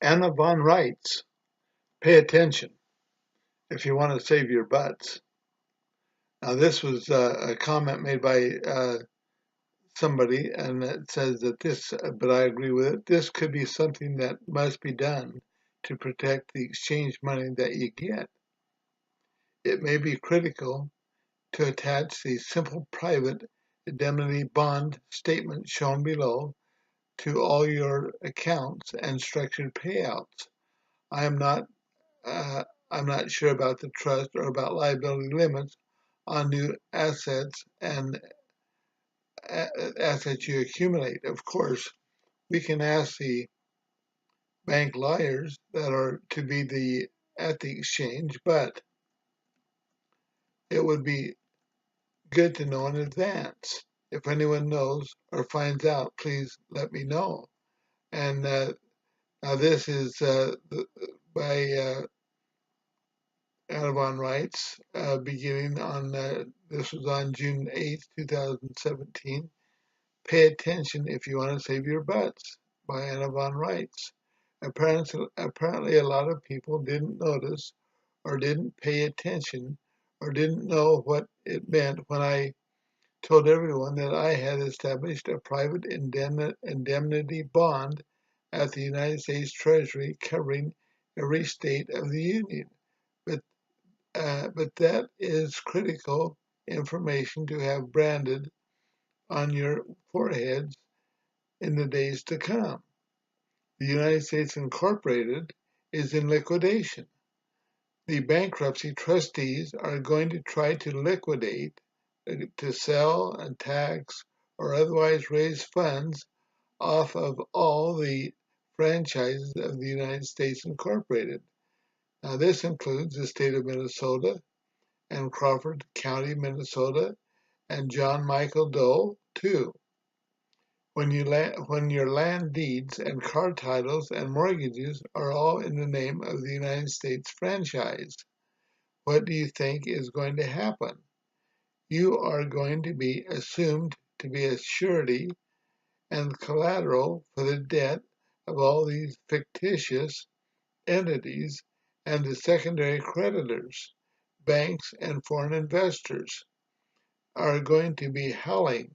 Anna Von Reitz, pay attention if you want to save your butts. Now, this was a comment made by somebody, and it says that this, but I agree with it, this could be something that must be done to protect the exchange money that you get. It may be critical to attach the simple private indemnity bond statement shown below to all your accounts and structured payouts. I'm not sure about the trust or about liability limits on new assets and assets you accumulate. Of course, we can ask the bank lawyers that are to be at the exchange, but it would be good to know in advance. If anyone knows or finds out, please let me know. And now this is by Anna Von Reitz, beginning on, this was on June 8th, 2017. Pay attention if you want to save your butts, by Anna Von Reitz. Apparently, a lot of people didn't notice or didn't pay attention or didn't know what it meant when I told everyone that I had established a private indemnity bond at the United States Treasury covering every state of the Union. But that is critical information to have branded on your foreheads in the days to come. The United States Incorporated is in liquidation. The bankruptcy trustees are going to try to liquidate, to sell and tax or otherwise raise funds off of all the franchises of the United States Incorporated. Now, this includes the state of Minnesota and Crawford County, Minnesota, and JOHN MICHAEL DOE, too. When your land deeds and car titles and mortgages are all in the name of the United States franchise, what do you think is going to happen? You are going to be assumed to be a surety and collateral for the debt of all these fictitious entities and the secondary creditors, banks and foreign investors, are going to be howling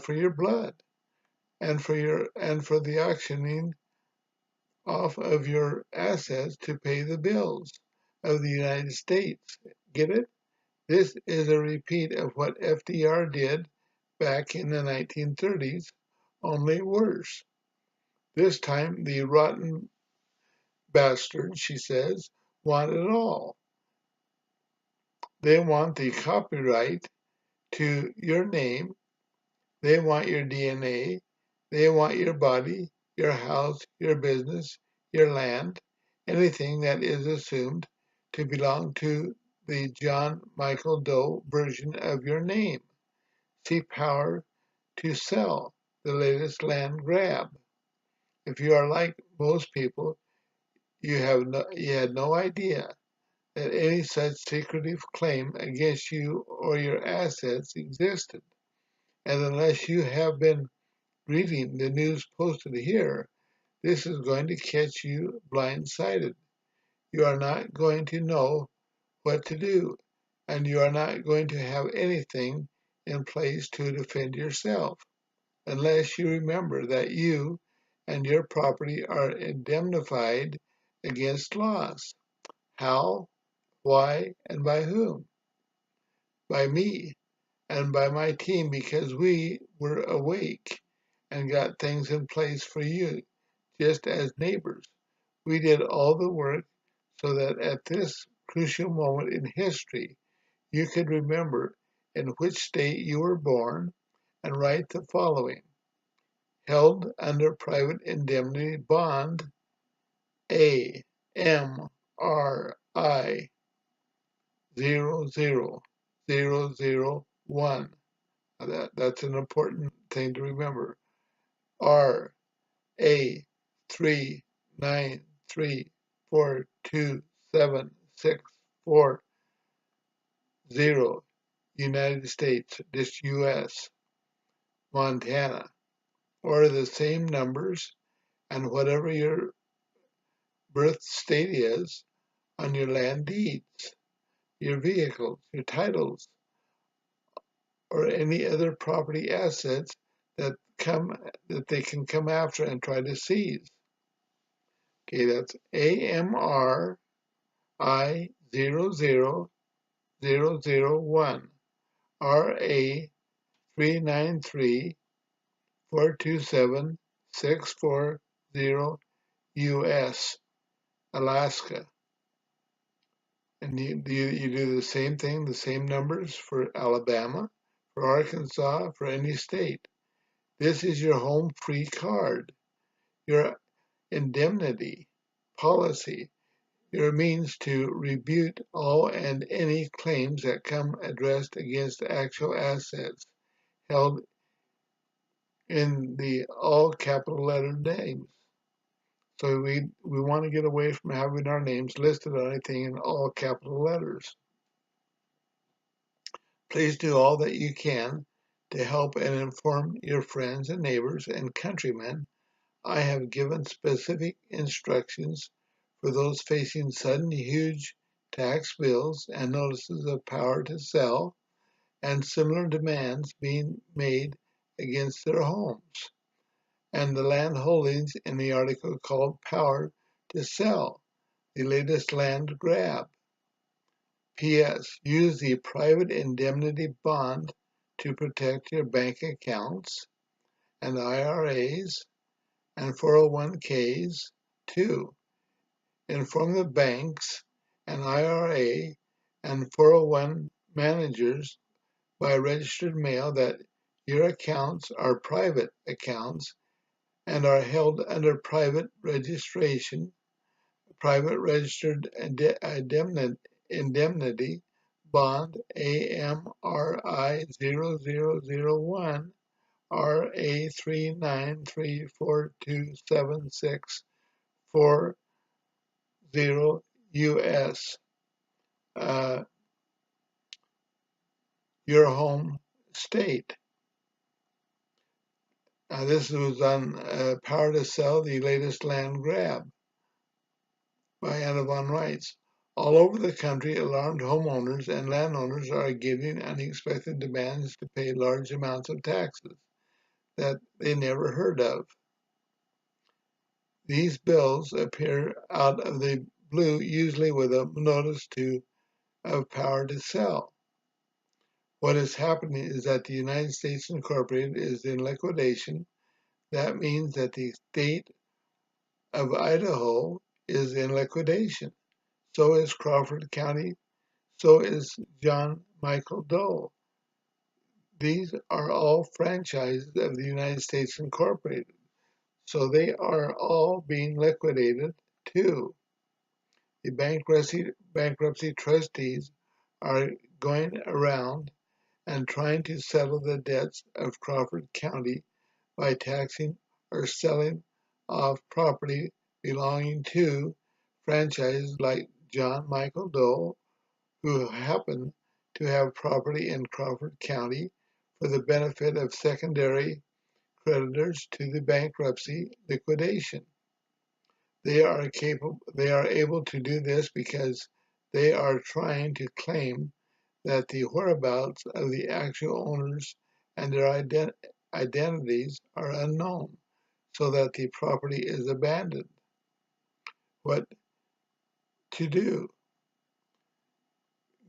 for your blood and for the auctioning off of your assets to pay the bills of the United States. Get it? This is a repeat of what FDR did back in the 1930s, only worse. This time, the rotten bastards, she says, want it all. They want the copyright to your name. They want your DNA. They want your body, your house, your business, your land, anything that is assumed to belong to the John Michael Doe version of your name. See power to sell, the latest land grab. If you are like most people, you had no idea that any such secretive claim against you or your assets existed. And unless you have been reading the news posted here, this is going to catch you blindsided. You are not going to know what to do, and you are not going to have anything in place to defend yourself, unless you remember that you and your property are indemnified against loss. How, why, and by whom? By me and by my team, because we were awake and got things in place for you, just as neighbors. We did all the work so that at this crucial moment in history, you could remember in which state you were born and write the following. Held under private indemnity bond AMRI 00001. That's an important thing to remember. RA 393427640, United States, this US, Montana, or the same numbers, and whatever your birth state is on your land deeds, your vehicles, your titles, or any other property assets that they can come after and try to seize. Okay, that's AMRI 00001, RA 393 427 640 US, Alaska. And you do the same thing, the same numbers for Alabama, for Arkansas, for any state. This is your home free card, your indemnity policy, your means to rebut all and any claims that come addressed against actual assets held in the all capital letter names. So we want to get away from having our names listed on anything in all capital letters. Please do all that you can to help and inform your friends and neighbors and countrymen. I have given specific instructions for those facing sudden huge tax bills and notices of power to sell and similar demands being made against their homes and the land holdings in the article called Power to Sell, the latest land grab. P.S. Use the private indemnity bond to protect your bank accounts and IRAs and 401ks too. Inform the banks and IRA and 401 managers by registered mail that your accounts are private accounts and are held under private registration, private registered indemnity bond AMRI 0001 RA 393427640 US, your home state. This was on Power to Sell, the latest land grab by Anna Von Reitz. All over the country, alarmed homeowners and landowners are getting unexpected demands to pay large amounts of taxes that they never heard of. These bills appear out of the blue, usually with a notice of power to sell. What is happening is that the United States Incorporated is in liquidation. That means that the state of Idaho is in liquidation. So is Crawford County. So is JOHN MICHAEL DOE. These are all franchises of the United States Incorporated. So they are all being liquidated too. The bankruptcy trustees are going around and trying to settle the debts of Crawford County by taxing or selling off property belonging to franchises like JOHN MICHAEL DOE, who happen to have property in Crawford County for the benefit of secondary creditors to the bankruptcy liquidation. They are able to do this because they are trying to claim that the whereabouts of the actual owners and their identities are unknown, so that the property is abandoned. What to do?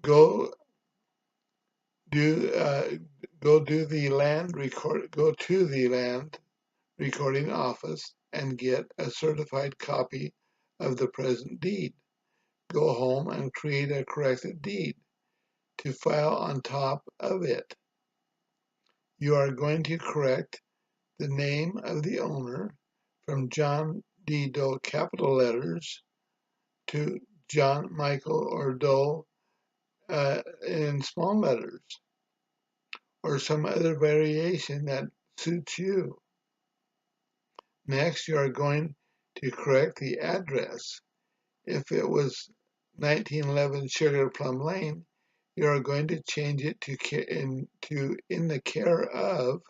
Go to the land recording office and get a certified copy of the present deed. Go home and create a corrected deed to file on top of it. You are going to correct the name of the owner from John D. Doe capital letters to John Michael or Doe in small letters, or some other variation that suits you. Next, you are going to correct the address. If it was 1911 Sugar Plum Lane, you are going to change it to in the care of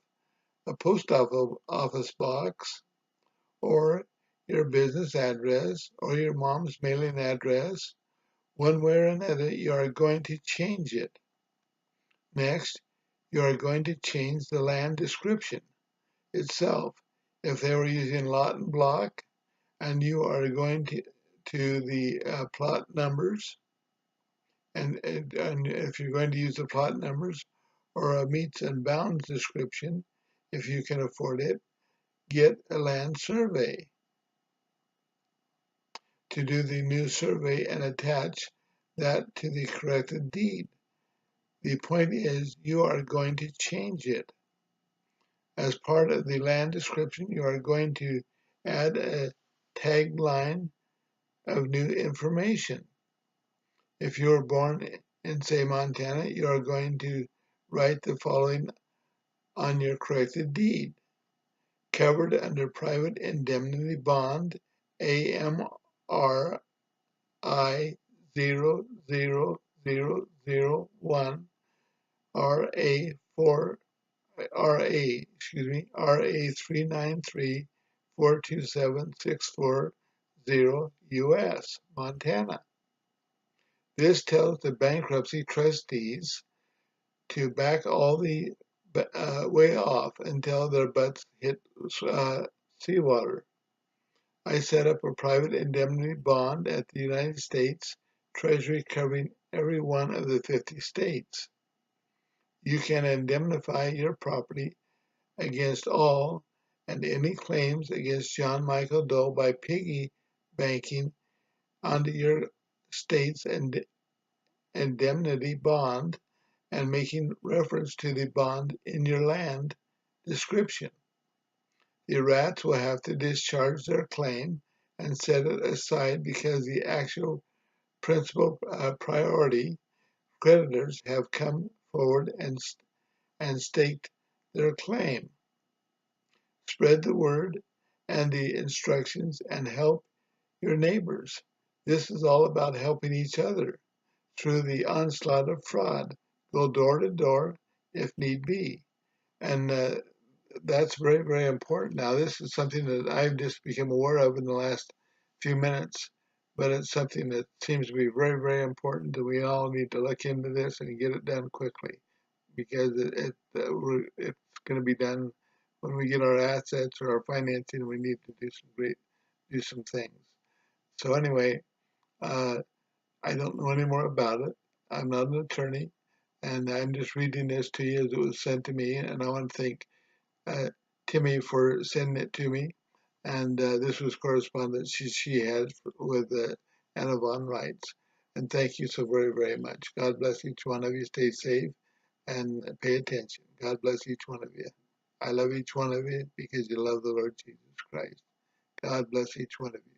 a post office box or your business address or your mom's mailing address. One way or another, you are going to change it. Next, you are going to change the land description itself. If they were using lot and block, and you are going to the plot numbers, and if you're going to use the plot numbers or a meets and bounds description, if you can afford it, get a land survey to do the new survey and attach that to the corrected deed. The point is, you are going to change it. As part of the land description, you are going to add a tagline of new information. If you were born in, say, Montana, you are going to write the following on your corrected deed. Covered under private indemnity bond, AMRI 00001 RA4 RA 393427640 US, Montana. This tells the bankruptcy trustees to back all the way off until their butts hit seawater. I set up a private indemnity bond at the United States Treasury covering every one of the 50 states. You can indemnify your property against all and any claims against John Michael Doe by piggy banking onto your state's indemnity bond and making reference to the bond in your land description. The rats will have to discharge their claim and set it aside because the actual principal priority creditors have come forward and staked their claim. Spread the word and the instructions and help your neighbors. This is all about helping each other through the onslaught of fraud. Go door to door if need be. And that's very, very important. Now, this is something that I've just become aware of in the last few minutes, but it's something that seems to be very, very important that we all need to look into this and get it done quickly because it's going to be done when we get our assets or our financing. We need to do some things. So anyway, I don't know any more about it. I'm not an attorney, and I'm just reading this to you as it was sent to me, and I want to thank Timmy for sending it to me. And this was correspondence she had with Anna Von Reitz. And thank you so very, very much. God bless each one of you. Stay safe and pay attention. God bless each one of you. I love each one of you because you love the Lord Jesus Christ. God bless each one of you.